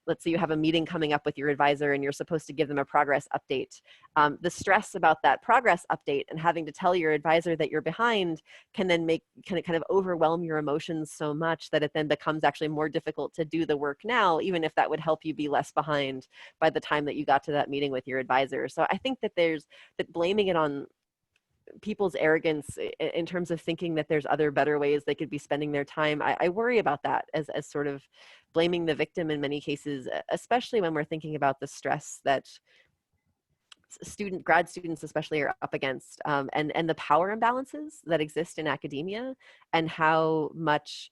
let's say you have a meeting coming up with your advisor and you're supposed to give them a progress update. The stress about that progress update and having to tell your advisor that you're behind can kind of overwhelm your emotions so much that it then becomes actually more difficult to do the work now, even if that would help you be less behind by the time that you got to that meeting with your advisor. So I think that that blaming it on people's arrogance in terms of thinking that there's other better ways they could be spending their time, I worry about that as sort of blaming the victim in many cases, especially when we're thinking about the stress that grad students especially are up against, and the power imbalances that exist in academia, and how much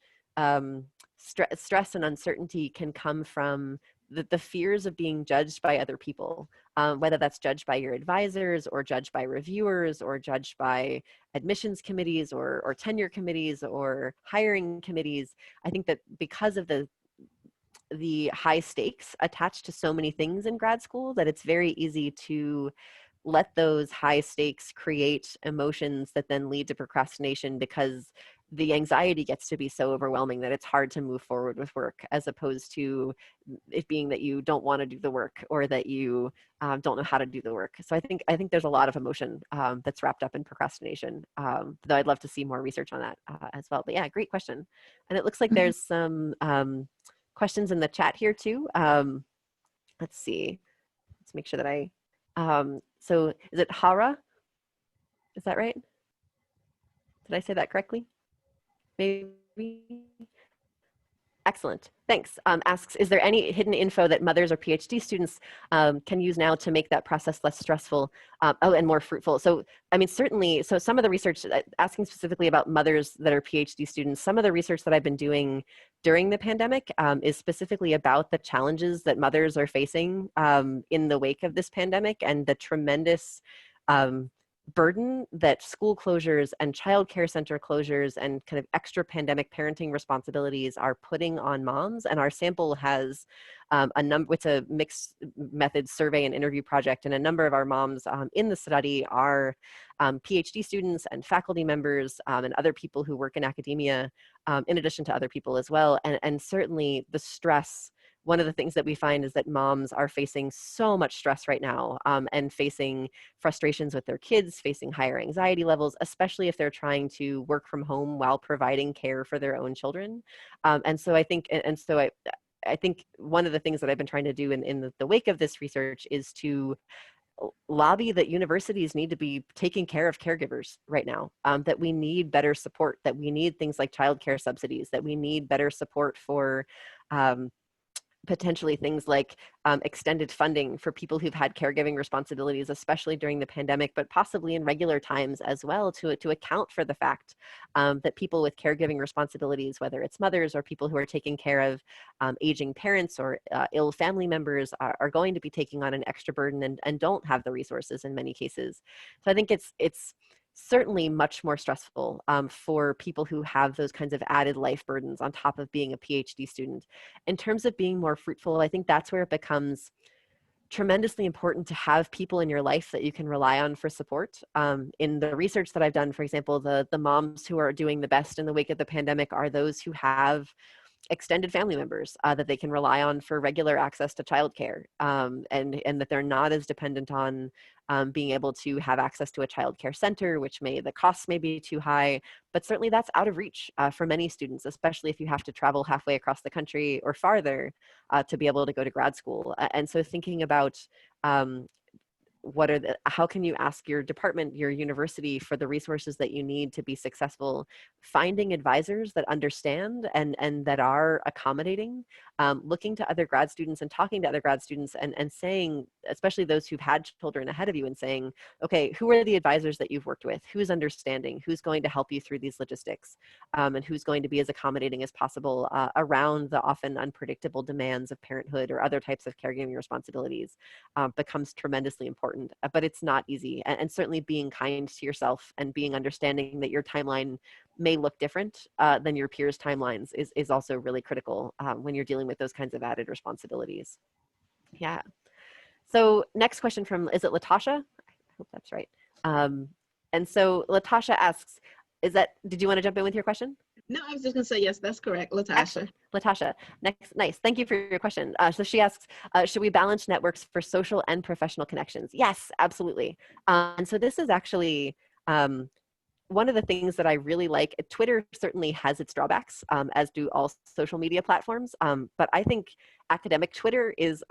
stress and uncertainty can come from the fears of being judged by other people, whether that's judged by your advisors or judged by reviewers or judged by admissions committees or tenure committees or hiring committees. I think that because of the high stakes attached to so many things in grad school, that it's very easy to let those high stakes create emotions that then lead to procrastination, because the anxiety gets to be so overwhelming that it's hard to move forward with work, as opposed to it being that you don't want to do the work or that you don't know how to do the work. So I think there's a lot of emotion that's wrapped up in procrastination, though I'd love to see more research on that as well. But yeah, great question. And it looks like there's some questions in the chat here too. Let's see. Let's make sure that so is it Hara? Is that right? Did I say that correctly? Maybe. Excellent, thanks. Asks, is there any hidden info that mothers or PhD students can use now to make that process less stressful and more fruitful? So, I mean, certainly, so some of the research, asking specifically about mothers that are PhD students, some of the research that I've been doing during the pandemic is specifically about the challenges that mothers are facing in the wake of this pandemic, and the tremendous burden that school closures and child care center closures and kind of extra pandemic parenting responsibilities are putting on moms. And our sample has it's a mixed method survey and interview project, and a number of our moms in the study are PhD students and faculty members and other people who work in academia, in addition to other people as well. And certainly the stress one of the things that we find is that moms are facing so much stress right now, and facing frustrations with their kids, facing higher anxiety levels, especially if they're trying to work from home while providing care for their own children. And so I think, I think one of the things that I've been trying to do in the wake of this research is to lobby that universities need to be taking care of caregivers right now, that we need better support, that we need things like childcare subsidies, that we need better support for um, potentially things like extended funding for people who've had caregiving responsibilities, especially during the pandemic, but possibly in regular times as well, to account for the fact that people with caregiving responsibilities, whether it's mothers or people who are taking care of aging parents or ill family members, are going to be taking on an extra burden and don't have the resources in many cases. So I think it's certainly much more stressful for people who have those kinds of added life burdens on top of being a PhD student. In terms of being more fruitful, I think that's where it becomes tremendously important to have people in your life that you can rely on for support. In the research that I've done, for example, the moms who are doing the best in the wake of the pandemic are those who have extended family members that they can rely on for regular access to childcare, and that they're not as dependent on being able to have access to a childcare center, which the costs may be too high, but certainly that's out of reach for many students, especially if you have to travel halfway across the country or farther to be able to go to grad school. And so thinking about um, how can you ask your department, your university, for the resources that you need to be successful, finding advisors that understand and that are accommodating, looking to other grad students and talking to other grad students and saying, especially those who've had children ahead of you, and saying, okay, who are the advisors that you've worked with? Who's understanding? Who's going to help you through these logistics? And who's going to be as accommodating as possible around the often unpredictable demands of parenthood or other types of caregiving responsibilities becomes tremendously important. But it's not easy. And certainly being kind to yourself and being understanding that your timeline may look different than your peers' timelines is also really critical when you're dealing with those kinds of added responsibilities. Yeah. So next question from, is it Latasha? I hope that's right. And so Latasha asks, did you want to jump in with your question? No, I was just gonna say, yes, that's correct, Latasha. Excellent. Latasha, next, nice. Thank you for your question. So she asks, should we balance networks for social and professional connections? Yes, absolutely. And so this is actually one of the things that I really like. Twitter certainly has its drawbacks, as do all social media platforms. But I think academic Twitter is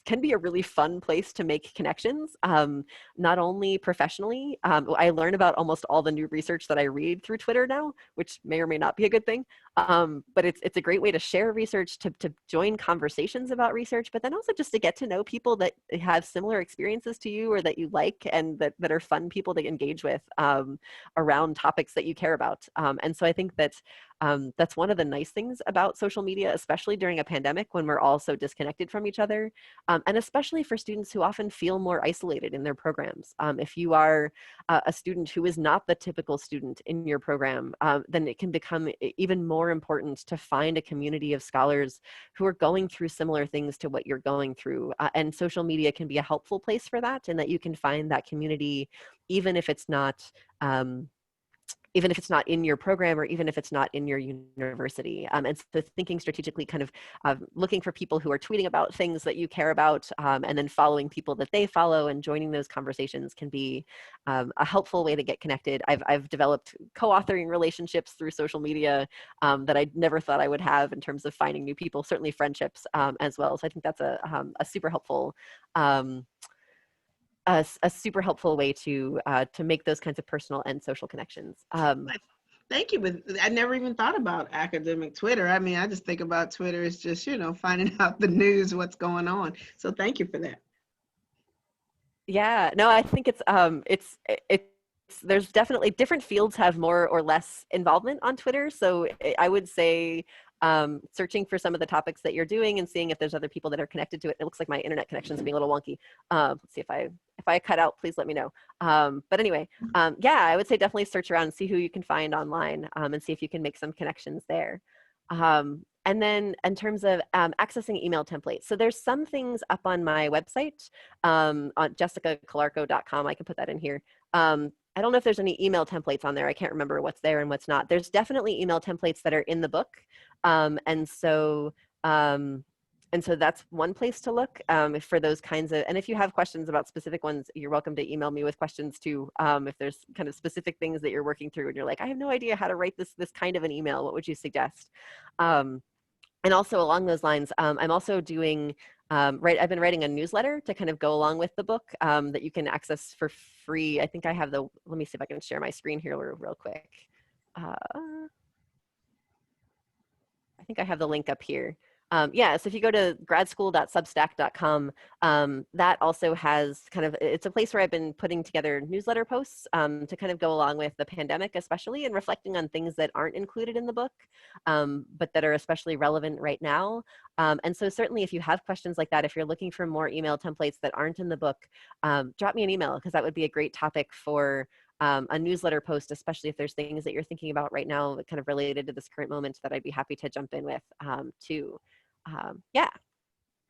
can be a really fun place to make connections, not only professionally. I learn about almost all the new research that I read through Twitter now, which may or may not be a good thing. But it's a great way to share research, to join conversations about research, but then also just to get to know people that have similar experiences to you or that you like, and that are fun people to engage with around topics that you care about. And so I think that that's one of the nice things about social media, especially during a pandemic when we're all so disconnected from each other, and especially for students who often feel more isolated in their programs. If you are a student who is not the typical student in your program, then it can become even more important to find a community of scholars who are going through similar things to what you're going through. And social media can be a helpful place for that, and that you can find that community even if it's not in your program, or even if it's not in your university. And so thinking strategically, kind of looking for people who are tweeting about things that you care about, and then following people that they follow and joining those conversations can be a helpful way to get connected. I've developed co-authoring relationships through social media that I never thought I would have in terms of finding new people, certainly friendships as well. So I think that's a super helpful a super helpful way to make those kinds of personal and social connections. Thank you, but I never even thought about academic Twitter. I mean, I just think about Twitter as just, finding out the news, what's going on. So thank you for that. Yeah, no, I think there's definitely different fields have more or less involvement on Twitter. So I would say searching for some of the topics that you're doing and seeing if there's other people that are connected to it. It looks like my internet connection is being a little wonky. Let's see if I cut out, please let me know. But anyway, yeah, I would say definitely search around and see who you can find online, and see if you can make some connections there. And then in terms of accessing email templates, so there's some things up on my website, on jessicacalarco.com. I can put that in here. I don't know if there's any email templates on there. I can't remember what's there and what's not. There's definitely email templates that are in the book. And so And so that's one place to look for those kinds of, and if you have questions about specific ones, you're welcome to email me with questions too. If there's kind of specific things that you're working through and you're like, I have no idea how to write this kind of an email, what would you suggest? And also along those lines, I'm also doing, I've been writing a newsletter to kind of go along with the book that you can access for free. I think I have let me see if I can share my screen here real quick. I think I have the link up here. Yeah, so if you go to gradschool.substack.com, that also has kind of, it's a place where I've been putting together newsletter posts to kind of go along with the pandemic especially, and reflecting on things that aren't included in the book, but that are especially relevant right now. And so certainly if you have questions like that, if you're looking for more email templates that aren't in the book, drop me an email, because that would be a great topic for a newsletter post, especially if there's things that you're thinking about right now kind of related to this current moment that I'd be happy to jump in with too. Yeah,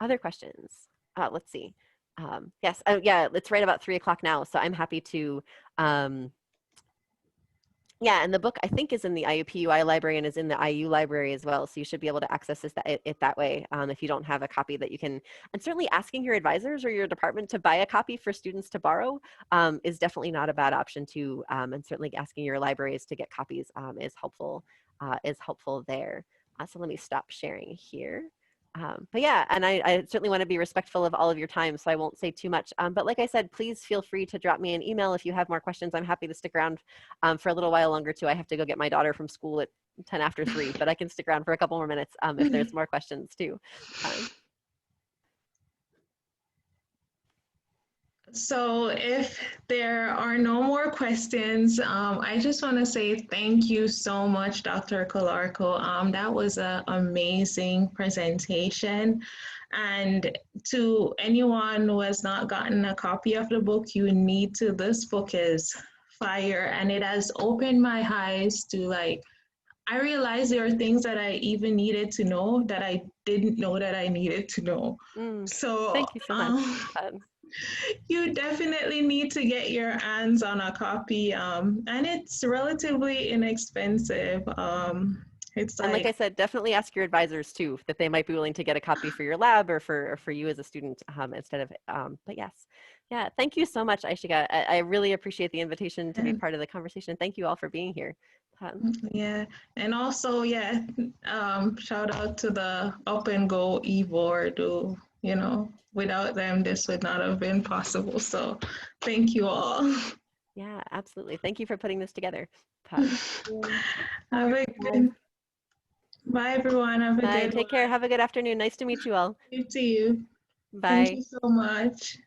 other questions? Let's see. Yes, yeah, it's right about 3 o'clock now, so I'm happy to, yeah, and the book I think is in the IUPUI library and is in the IU library as well, so you should be able to access it that way if you don't have a copy that you can. And certainly asking your advisors or your department to buy a copy for students to borrow is definitely not a bad option too, and certainly asking your libraries to get copies is helpful there. So let me stop sharing here. But yeah, and I certainly want to be respectful of all of your time, so I won't say too much. But like I said, please feel free to drop me an email if you have more questions. I'm happy to stick around for a little while longer too. I have to go get my daughter from school at 10 after 3, but I can stick around for a couple more minutes if there's more questions too. So if there are no more questions, I just want to say thank you so much, Dr. Calarco. That was an amazing presentation. And to anyone who has not gotten a copy of the book, you need to. This book is fire, and it has opened my eyes to, like, I realized there are things that I even needed to know that I didn't know that I needed to know. So thank you so much. You definitely need to get your hands on a copy, and it's relatively inexpensive. It's And like I said, definitely ask your advisors too, that they might be willing to get a copy for your lab or for you as a student instead of, but yes. Yeah, thank you so much, Aishiga. I really appreciate the invitation to be part of the conversation. Thank you all for being here. Yeah, and also, yeah, shout out to the UPnGO e-board who, without them, this would not have been possible. So thank you all. Yeah, absolutely. Thank you for putting this together. Have a good, bye everyone. Have a Bye, good take care. Have a good afternoon. Nice to meet you all. You too. Bye. Thank you so much.